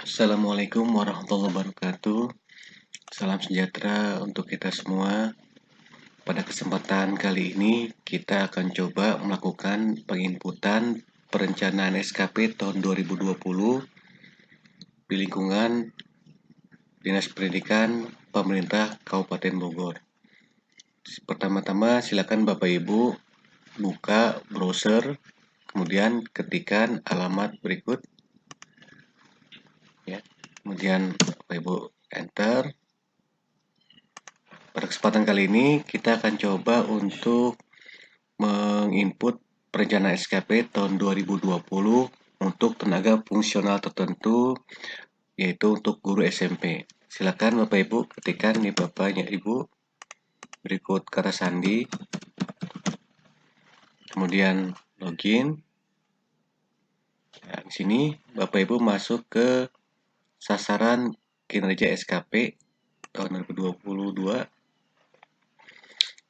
Assalamualaikum warahmatullahi wabarakatuh. Salam sejahtera untuk kita semua. Pada kesempatan kali ini kita akan coba melakukan penginputan perencanaan SKP tahun 2020 di lingkungan Dinas Pendidikan Pemerintah Kabupaten Bogor. Pertama-tama silakan Bapak Ibu buka browser, kemudian ketikkan alamat berikut. Ya. Kemudian Bapak Ibu enter. Pada kesempatan kali ini kita akan coba untuk menginput perencanaan SKP tahun 2020 untuk tenaga fungsional tertentu, yaitu untuk guru SMP. Silakan Bapak Ibu ketikkan nih Bapaknya Ibu, berikut kata sandi, kemudian login. Nah, di sini Bapak Ibu masuk ke sasaran kinerja SKP tahun 2022.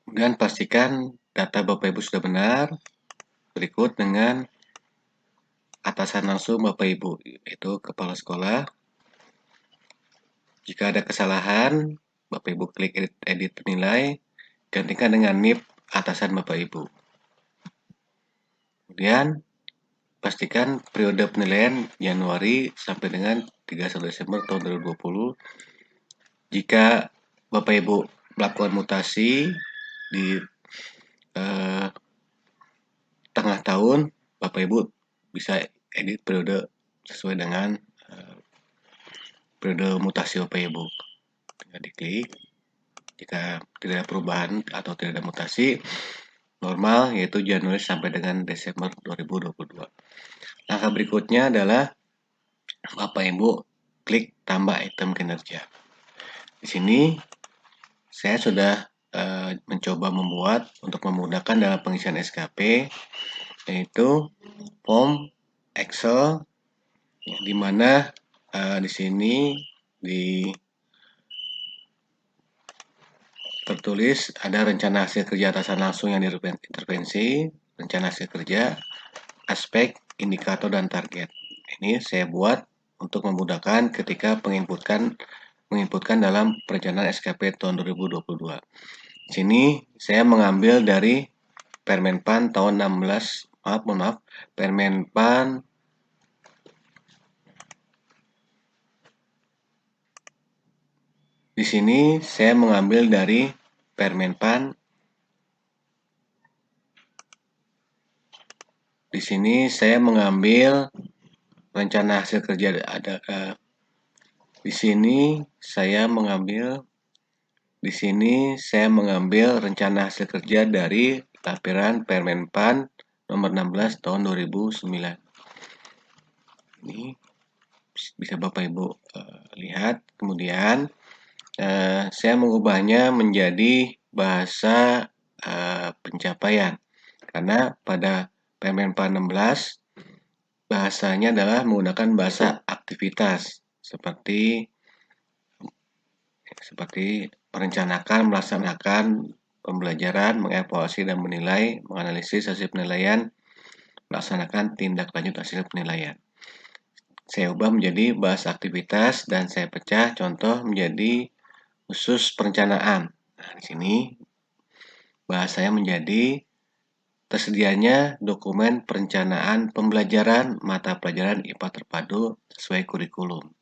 Kemudian pastikan data Bapak Ibu sudah benar. Berikut dengan atasan langsung Bapak Ibu, yaitu kepala sekolah. Jika ada kesalahan, Bapak Ibu klik edit penilai, gantikan dengan NIP atasan Bapak Ibu. Kemudian pastikan periode penilaian Januari sampai dengan 31 Desember tahun 2020. Jika Bapak Ibu melakukan mutasi di tengah tahun, Bapak Ibu bisa edit periode sesuai dengan periode mutasi Bapak Ibu. Tinggal diklik. Jika tidak ada perubahan atau tidak ada mutasi, normal yaitu Januari sampai dengan Desember 2022. Langkah berikutnya adalah Bapak Ibu klik tambah item kinerja. Di sini saya sudah mencoba membuat untuk memudahkan dalam pengisian SKP, yaitu form Excel, di mana di sini tertulis ada rencana hasil kerja atasan langsung yang diintervensi, rencana hasil kerja, aspek, indikator, dan target. Ini saya buat untuk memudahkan ketika menginputkan dalam perencanaan SKP tahun 2022. Di sini saya mengambil dari Permenpan tahun 16, Permenpan di sini saya mengambil dari Permenpan. Di sini saya mengambil rencana hasil kerja di sini saya mengambil rencana hasil kerja dari lampiran Permenpan nomor 16 tahun 2009. Ini bisa Bapak Ibu lihat. Kemudian saya mengubahnya menjadi bahasa pencapaian, karena pada Permenpan 16 bahasanya adalah menggunakan bahasa aktivitas seperti merencanakan, melaksanakan pembelajaran, mengevaluasi dan menilai, menganalisis hasil penilaian, melaksanakan tindak lanjut hasil penilaian. Saya ubah menjadi bahasa aktivitas dan saya pecah contoh menjadi khusus perencanaan. Nah, di sini bahasanya menjadi tersedianya dokumen perencanaan pembelajaran mata pelajaran IPA terpadu sesuai kurikulum.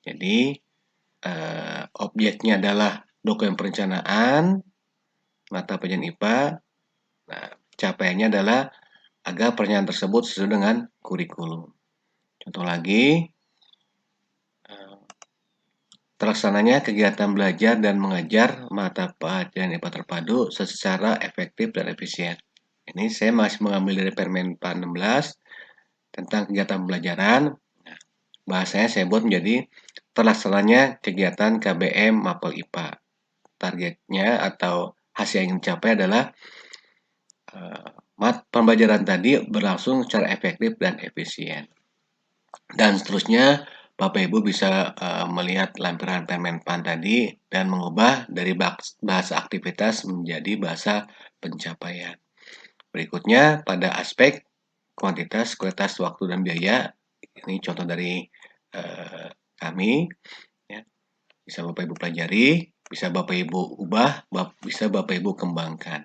Jadi objeknya adalah dokumen perencanaan mata pelajaran IPA. Nah, capaiannya adalah agar perencanaan tersebut sesuai dengan kurikulum. Contoh lagi, terlaksananya kegiatan belajar dan mengajar mata pelajaran IPA terpadu secara efektif dan efisien. Ini saya masih mengambil dari Permenpan 16 tentang kegiatan pembelajaran. Bahasanya saya buat menjadi terlaksananya kegiatan KBM Mapel IPA. Targetnya atau hasil yang dicapai adalah pembelajaran tadi berlangsung secara efektif dan efisien. Dan seterusnya, Bapak Ibu bisa melihat lampiran Permenpan tadi dan mengubah dari bahasa aktivitas menjadi bahasa pencapaian. Berikutnya, pada aspek kuantitas, kualitas, waktu, dan biaya. Ini contoh dari kami, ya. Bisa Bapak Ibu pelajari, bisa Bapak Ibu ubah, bisa Bapak Ibu kembangkan.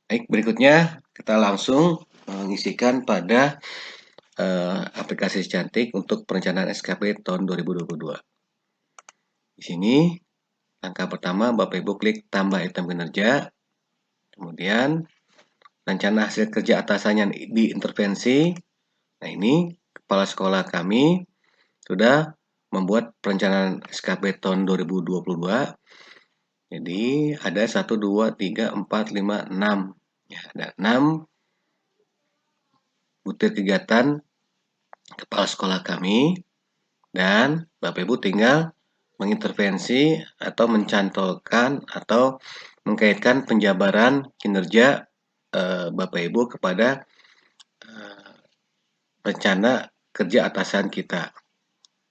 Baik, berikutnya kita langsung mengisikan pada aplikasi cantik untuk perencanaan SKP tahun 2022. Di sini langkah pertama Bapak Ibu klik tambah item kinerja, kemudian rencana hasil kerja atasannya diintervensi. Nah, ini kepala sekolah kami sudah membuat perencanaan SKP tahun 2022. Jadi ada 1, 2, 3, 4, 5, 6. Ya, ada 6 butir kegiatan kepala sekolah kami, dan Bapak Ibu tinggal mengintervensi atau mencantolkan atau mengkaitkan penjabaran kinerja Bapak Ibu kepada rencana kerja atasan kita.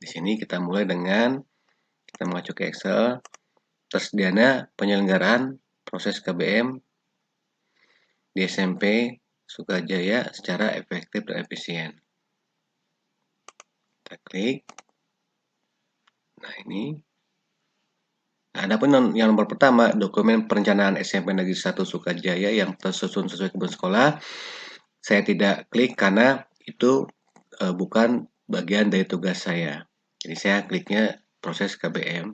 Di sini kita mulai dengan kita mengacu ke Excel, tersedianya penyelenggaraan proses KBM di SMP Sukajaya secara efektif dan efisien. Kita klik. Nah, ini. Nah, adapun yang nomor pertama, dokumen perencanaan SMP Negeri 1 Sukajaya yang tersusun sesuai kebutuhan sekolah, saya tidak klik karena itu bukan bagian dari tugas saya. Jadi saya kliknya proses KBM.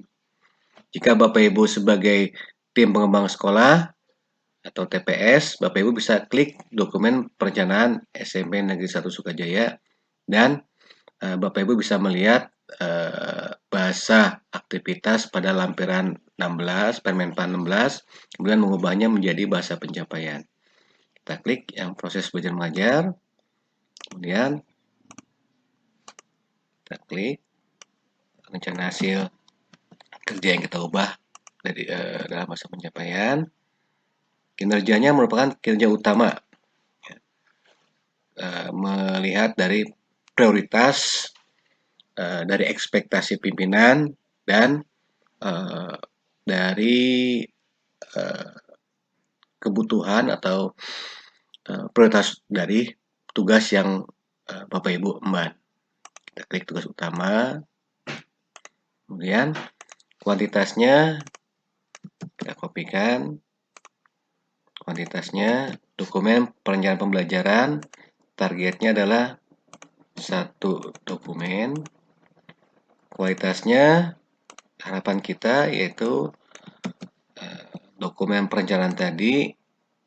Jika Bapak Ibu sebagai tim pengembang sekolah atau TPS, Bapak Ibu bisa klik dokumen perencanaan SMP Negeri 1 Sukajaya, dan Bapak Ibu bisa melihat bahasa aktivitas pada lampiran 16, Permenpan 16, kemudian mengubahnya menjadi bahasa pencapaian. Kita klik yang proses belajar mengajar, kemudian kita klik rencana hasil kerja yang kita ubah dari dalam bahasa pencapaian. Kinerjanya merupakan kinerja utama, melihat dari prioritas, dari ekspektasi pimpinan, dan dari kebutuhan atau prioritas dari tugas yang Bapak Ibu emban. Kita klik tugas utama, kemudian kuantitasnya kita kopikan, kuantitasnya dokumen perencanaan pembelajaran, targetnya adalah 1 dokumen, kualitasnya harapan kita yaitu dokumen perencanaan tadi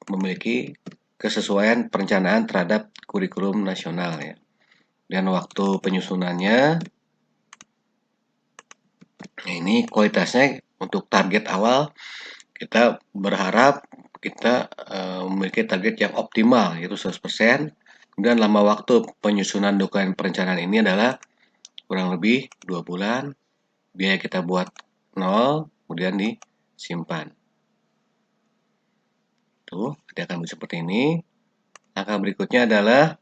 memiliki kesesuaian perencanaan terhadap kurikulum nasional, ya. Dan waktu penyusunannya, ini kualitasnya untuk target awal kita berharap kita memiliki target yang optimal yaitu 100%. Kemudian lama waktu penyusunan dokumen perencanaan ini adalah kurang lebih 2 bulan. Biaya kita buat 0, kemudian disimpan. Tuh, dia akan seperti ini. Langkah berikutnya adalah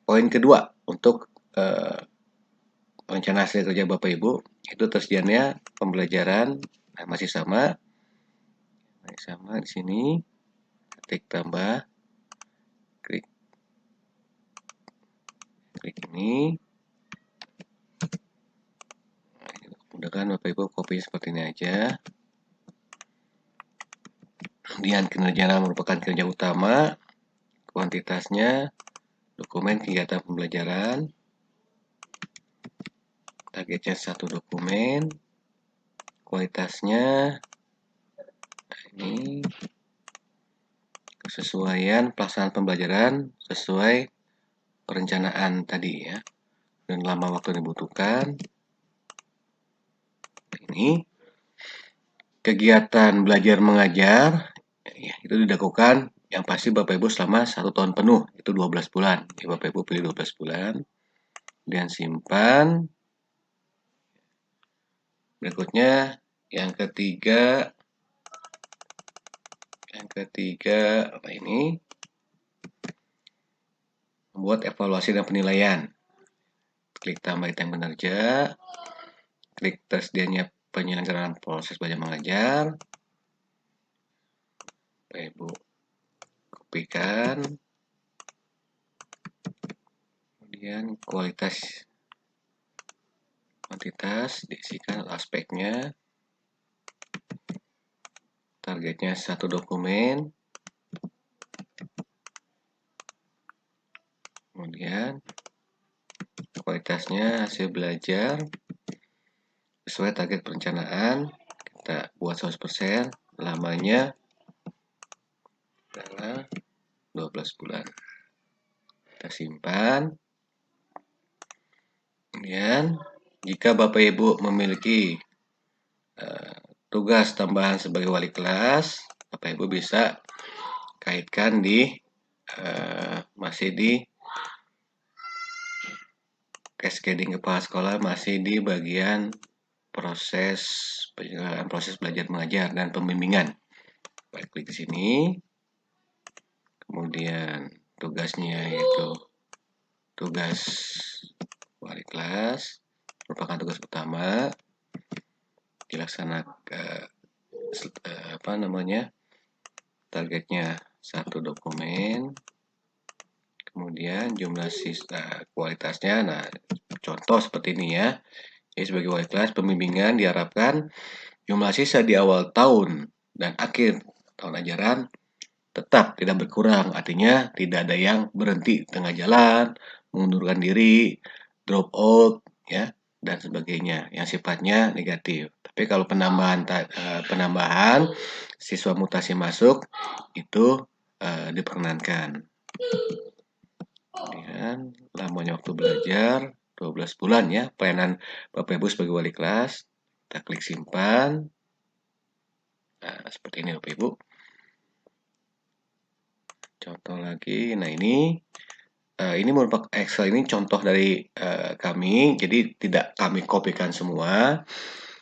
poin kedua untuk rencana hasil kerja Bapak Ibu, itu tersedianya pembelajaran. Nah, masih sama di sini, klik tambah, klik ini. Mudahkan Bapak Ibu copy seperti ini aja. Kemudian kinerja merupakan kinerja utama, kuantitasnya dokumen kegiatan pembelajaran, targetnya 1 dokumen, kualitasnya ini kesesuaian pelaksanaan pembelajaran sesuai perencanaan tadi, ya, dan lama waktu yang dibutuhkan. Ini kegiatan belajar mengajar, ya, itu dilakukan yang pasti Bapak Ibu selama 1 tahun penuh, itu 12 bulan. Ya, Bapak Ibu pilih 12 bulan, dan simpan. Berikutnya yang ketiga ini membuat evaluasi dan penilaian. Klik tambah item kinerja, klik tersedianya penyelenggaraan proses belajar mengajar. Bapak Ibu kopikan, kemudian kuantitas diisikan aspeknya, targetnya satu dokumen, kemudian kualitasnya hasil belajar sesuai target perencanaan, kita buat 100%, lamanya adalah 12 bulan. Kita simpan. Kemudian jika Bapak Ibu memiliki tugas tambahan sebagai wali kelas, Bapak Ibu bisa kaitkan masih di cascading kepala sekolah, masih di bagian proses penyelenggaraan proses belajar mengajar dan pembimbingan. Baik, klik di sini. Kemudian tugasnya yaitu tugas wali kelas, merupakan tugas utama dilaksanakan targetnya satu dokumen, kemudian jumlah siswa kualitasnya. Nah, contoh seperti ini ya. Jadi sebagai wali kelas pembimbingan diharapkan jumlah siswa di awal tahun dan akhir tahun ajaran tetap tidak berkurang, artinya tidak ada yang berhenti tengah jalan, mengundurkan diri, drop out, ya, dan sebagainya yang sifatnya negatif. Tapi kalau penambahan siswa mutasi masuk itu diperkenankan. Kemudian lamanya waktu belajar 12 bulan ya, pelayanan Bapak Ibu sebagai wali kelas. Kita klik simpan. Nah, seperti ini Bapak Ibu. Contoh lagi, nah ini merupakan Excel, ini contoh dari kami, jadi tidak kami kopikan semua.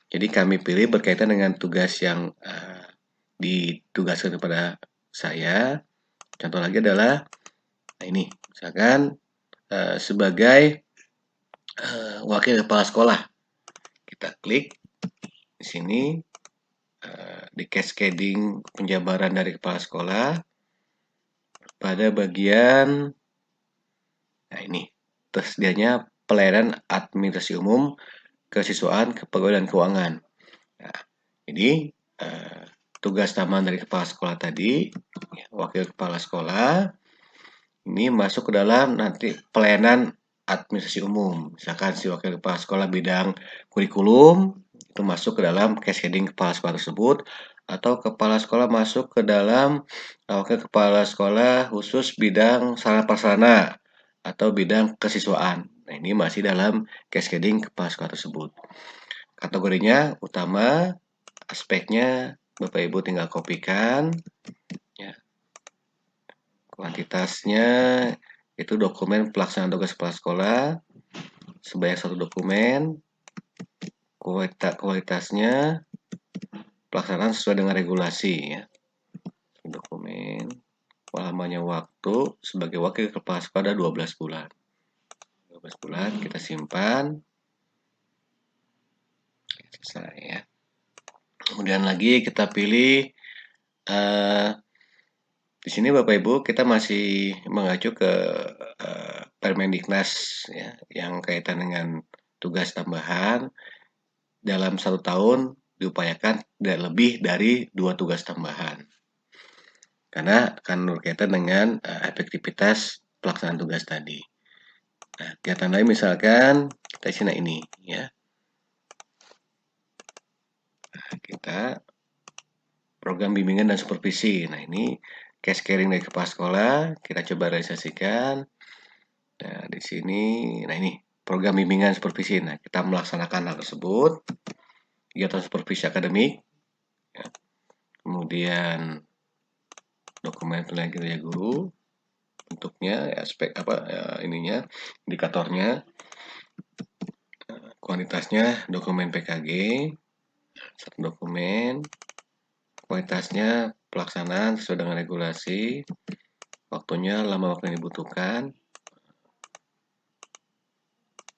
Jadi kami pilih berkaitan dengan tugas yang ditugaskan kepada saya. Contoh lagi adalah, nah ini, misalkan sebagai wakil kepala sekolah, kita klik di sini di cascading penjabaran dari kepala sekolah pada bagian, nah ini tersedianya pelayanan administrasi umum, kesiswaan, kepegawaian dan keuangan. Nah, ini tugas tambahan dari kepala sekolah tadi, wakil kepala sekolah, ini masuk ke dalam nanti pelayanan administrasi umum. Misalkan si wakil kepala sekolah bidang kurikulum, itu masuk ke dalam cascading kepala sekolah tersebut, atau kepala sekolah masuk ke dalam wakil kepala sekolah khusus bidang sarana prasarana atau bidang kesiswaan. Nah, ini masih dalam cascading kepala sekolah tersebut. Kategorinya utama, aspeknya Bapak Ibu tinggal kopikan. Ya. Kuantitasnya itu dokumen pelaksanaan tugas kepala sekolah sebanyak satu dokumen. Kualitasnya pelaksanaan sesuai dengan regulasi ya. Dokumen lamanya waktu sebagai wakil kepala sekolah 12 bulan. 12 bulan kita simpan. Selesai ya. Kemudian lagi kita pilih di sini Bapak Ibu kita masih mengacu ke Permendiknas ya, yang kaitan dengan tugas tambahan dalam 1 tahun diupayakan tidak lebih dari 2 tugas tambahan. Karena akan berkaitan dengan efektivitas pelaksanaan tugas tadi. Nah, kegiatan lain misalkan kita isi ini ya. Nah, kita program bimbingan dan supervisi. Nah, ini cascading dari kepala sekolah, kita coba realisasikan. Nah, di sini, nah ini program bimbingan supervisi. Nah, kita melaksanakan hal tersebut. Kegiatan supervisi akademik. Ya. Kemudian dokumen penilaian kinerja guru. Bentuknya, aspek ininya, indikatornya. Kuantitasnya dokumen PKG. Satu dokumen. Kualitasnya pelaksanaan sesuai dengan regulasi. Waktunya lama waktu yang dibutuhkan.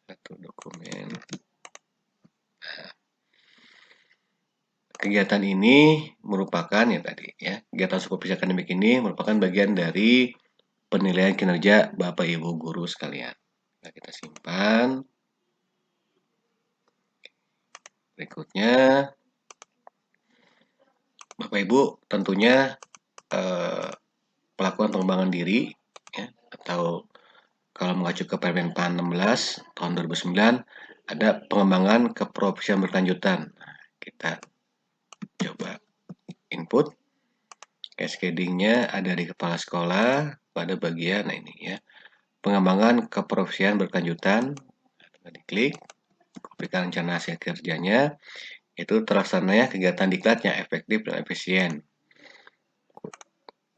Satu dokumen. kegiatan ini merupakan ya tadi ya, kegiatan supervisi akademik ini merupakan bagian dari penilaian kinerja Bapak Ibu guru sekalian. Nah, kita simpan. Berikutnya, Bapak Ibu tentunya melakukan pengembangan diri ya, atau kalau mengacu ke Permen-Pan 16 tahun 2009 ada pengembangan keprofesian berkelanjutan. Nah, kita coba input. Cascading-nya ada di kepala sekolah pada bagian ini ya. Pengembangan keprofesian berkelanjutan. Diklik, kopikan rencana hasil kerjanya. Itu terlaksananya kegiatan diklatnya efektif dan efisien.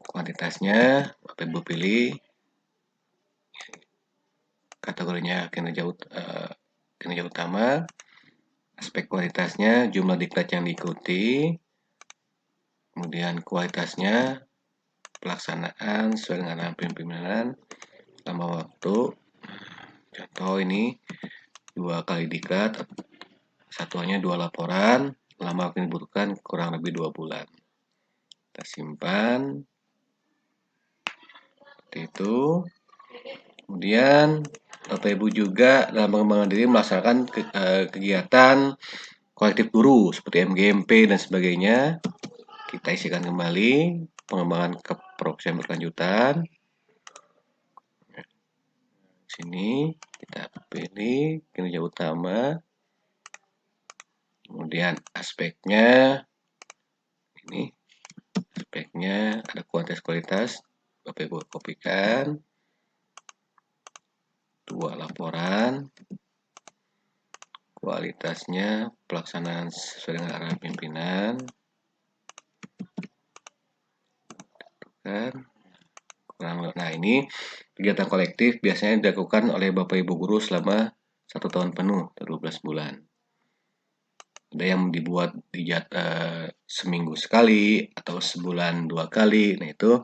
Kuantitasnya Bapak Ibu pilih. Kategorinya kinerja utama. Aspek kualitasnya jumlah diklat yang diikuti. Kemudian kualitasnya pelaksanaan sesuai dengan arahan pimpinan selama waktu. Contoh ini 2 kali diklat, satuannya 2 laporan, lama waktu yang dibutuhkan kurang lebih 2 bulan. Kita simpan seperti itu. Kemudian Bapak Ibu juga dalam pengembangan diri melaksanakan kegiatan kolektif guru seperti MGMP dan sebagainya. Kita isikan kembali pengembangan keprofesian berkelanjutan. Sini kita pilih kinerja utama. Kemudian aspeknya ini, aspeknya ada kualitas Bapak Ibu kopikan. 2 laporan. Kualitasnya pelaksanaan sesuai dengan arahan pimpinan. Nah, ini kegiatan kolektif biasanya dilakukan oleh Bapak Ibu guru selama 1 tahun penuh, 12 bulan. Ada yang dibuat seminggu sekali atau sebulan 2 kali. Nah, itu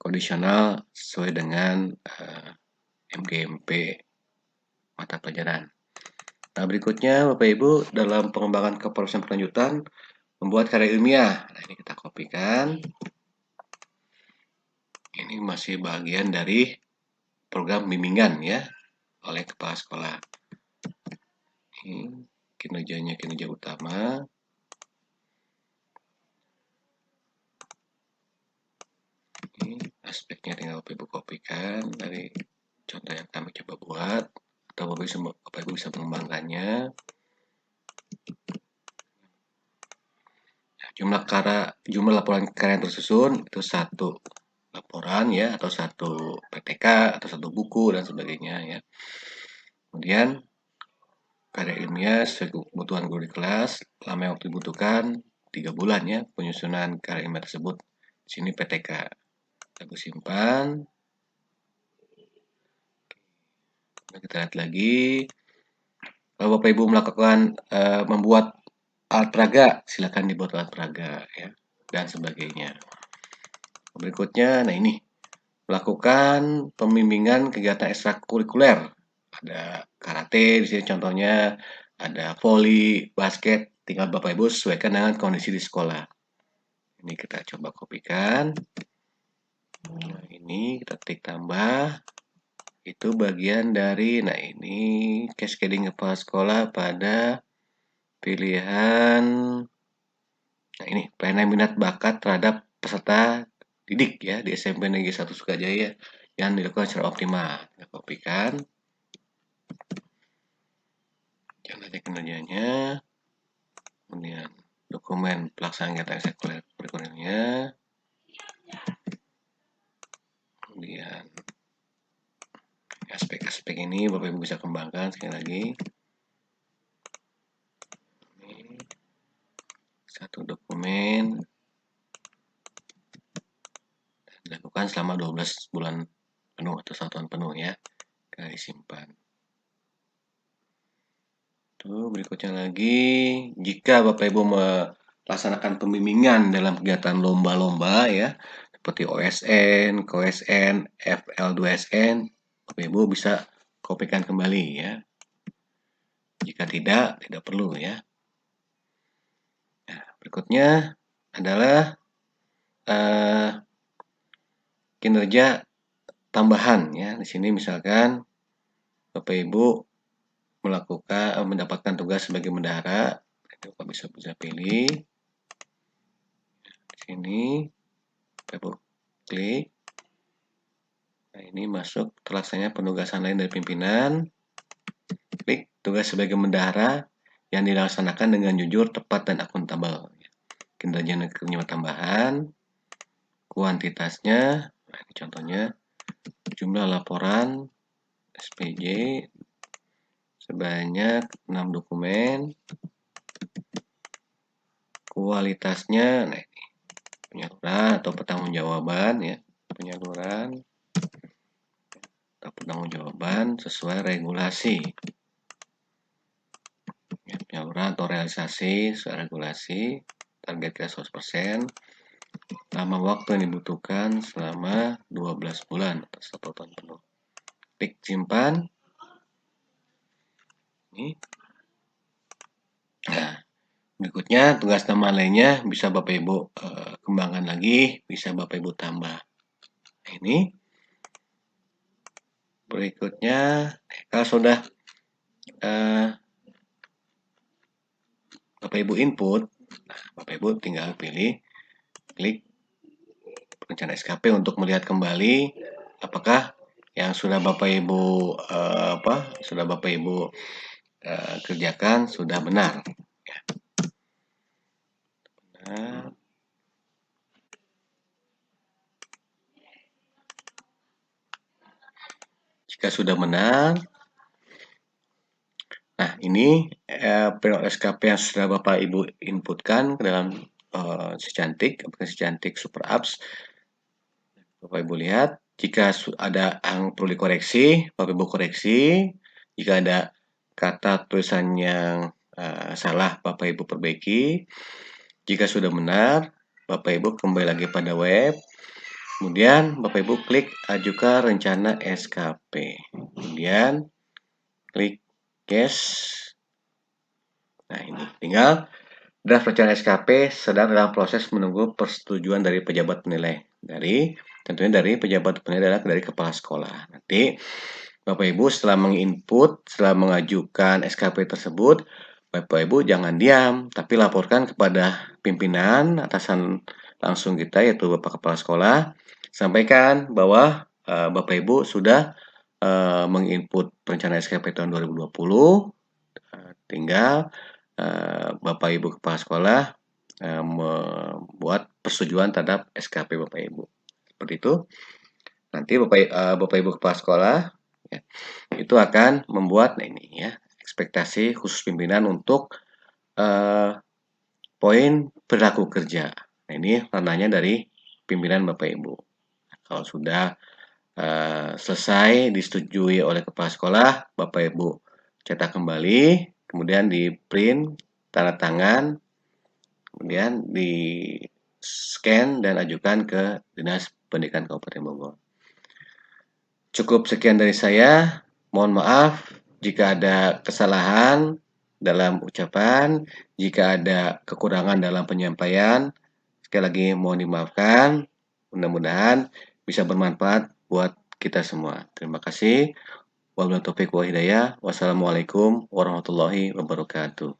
kondisional sesuai dengan MGMP mata pelajaran. Nah, berikutnya Bapak Ibu dalam pengembangan keprofesian berkelanjutan membuat karya ilmiah. Nah, ini kita kopikan. Ini masih bagian dari program bimbingan ya oleh kepala sekolah. Ini kinerjanya kinerja utama. Ini aspeknya tinggal Bapak Ibu kopikan dari contoh yang kami coba buat, atau Bapak Ibu bisa mengembangkannya. Jumlah laporan karya yang tersusun itu 1 laporan ya, atau 1 PTK atau 1 buku dan sebagainya ya. Kemudian karya ilmiah sesuai kebutuhan guru di kelas, lama yang waktu dibutuhkan 3 bulan ya penyusunan karya ilmiah tersebut. Sini PTK. Kita simpan. Kita lihat lagi. Kalau Bapak Ibu melakukan membuat alat peraga, silakan dibuat alat peraga ya dan sebagainya. Berikutnya, nah ini melakukan pembimbingan kegiatan ekstrakurikuler. Ada karate, di sini contohnya ada voli, basket. Tinggal Bapak Ibu sesuaikan dengan kondisi di sekolah. Ini kita coba kopikan. Nah, ini kita klik tambah. Itu bagian dari, nah ini cascading kepala sekolah pada pilihan, nah ini pelayanan minat bakat terhadap peserta didik ya di SMP Negeri 1 Sukajaya yang dilakukan secara optimal. Kita kopikan. Contohnya kinerjanya. Kemudian dokumen pelaksanaan kegiatan ekstrakurikulernya. Kemudian aspek-aspek ini Bapak Ibu bisa kembangkan sekali lagi. Ini 1 dokumen dilakukan selama 12 bulan penuh atau 1 tahun penuh ya. Kita simpan. Tuh, berikutnya lagi, jika Bapak Ibu melaksanakan pembimbingan dalam kegiatan lomba-lomba ya, seperti OSN, KOSN, FL2SN, Bapak Ibu bisa kopikan kembali ya. Jika tidak perlu ya. Berikutnya adalah kinerja tambahan ya. Di sini misalkan Bapak Ibu mendapatkan tugas sebagai bendahara, itu Bapak bisa pilih di sini, Bapak Ibu klik. Nah, ini masuk terlaksananya penugasan lain dari pimpinan. Klik tugas sebagai bendahara yang dilaksanakan dengan jujur, tepat, dan akuntabel. Kinerja tambahan, kuantitasnya, nah ini contohnya, jumlah laporan SPJ sebanyak 6 dokumen, kualitasnya, nah ini penyaluran atau pertanggungjawaban ya, penyaluran atau pertanggungjawaban sesuai regulasi ya, penyaluran atau realisasi sesuai regulasi, target kita 100%, lama waktu yang dibutuhkan selama 12 bulan atau 1 tahun penuh. Klik simpan. Ini. Nah, berikutnya tugas tambahan lainnya bisa Bapak Ibu kembangkan lagi, bisa Bapak Ibu tambah. Nah, ini berikutnya kalau sudah Bapak Ibu input, nah, Bapak Ibu tinggal pilih klik rencana SKP untuk melihat kembali apakah yang sudah Bapak Ibu kerjakan sudah benar. Nah, jika sudah benar, nah ini SKP yang sudah Bapak Ibu inputkan ke dalam aplikasi Cantik Super Apps. Bapak Ibu lihat, jika ada yang perlu dikoreksi, Bapak Ibu koreksi. Jika ada kata tulisan yang salah, Bapak Ibu perbaiki. Jika sudah benar, Bapak Ibu kembali lagi pada web. Kemudian Bapak Ibu klik ajukan rencana SKP. Kemudian klik yes. Nah, ini tinggal draft rencana SKP sedang dalam proses menunggu persetujuan dari pejabat penilai. Tentunya dari pejabat penilai adalah dari kepala sekolah. Nanti Bapak Ibu setelah menginput, setelah mengajukan SKP tersebut, Bapak Ibu jangan diam, tapi laporkan kepada pimpinan atasan langsung kita, yaitu Bapak Kepala Sekolah. Sampaikan bahwa Bapak Ibu sudah menginput perencanaan SKP tahun 2020. Tinggal Bapak Ibu Kepala Sekolah membuat persetujuan terhadap SKP Bapak Ibu. Seperti itu. Nanti Bapak Ibu Kepala Sekolah ya, itu akan membuat ekspektasi khusus pimpinan untuk poin perilaku kerja. Nah, ini ranahnya dari pimpinan Bapak Ibu. Kalau sudah selesai disetujui oleh kepala sekolah, Bapak Ibu cetak kembali, kemudian di print, tanda tangan, kemudian di scan dan ajukan ke Dinas Pendidikan Kabupaten Bogor. Cukup sekian dari saya. Mohon maaf jika ada kesalahan dalam ucapan, jika ada kekurangan dalam penyampaian. Sekali lagi mohon dimaafkan. Mudah-mudahan bisa bermanfaat buat kita semua. Terima kasih. Wabillahi taufiq wal hidayah. Wassalamualaikum warahmatullahi wabarakatuh.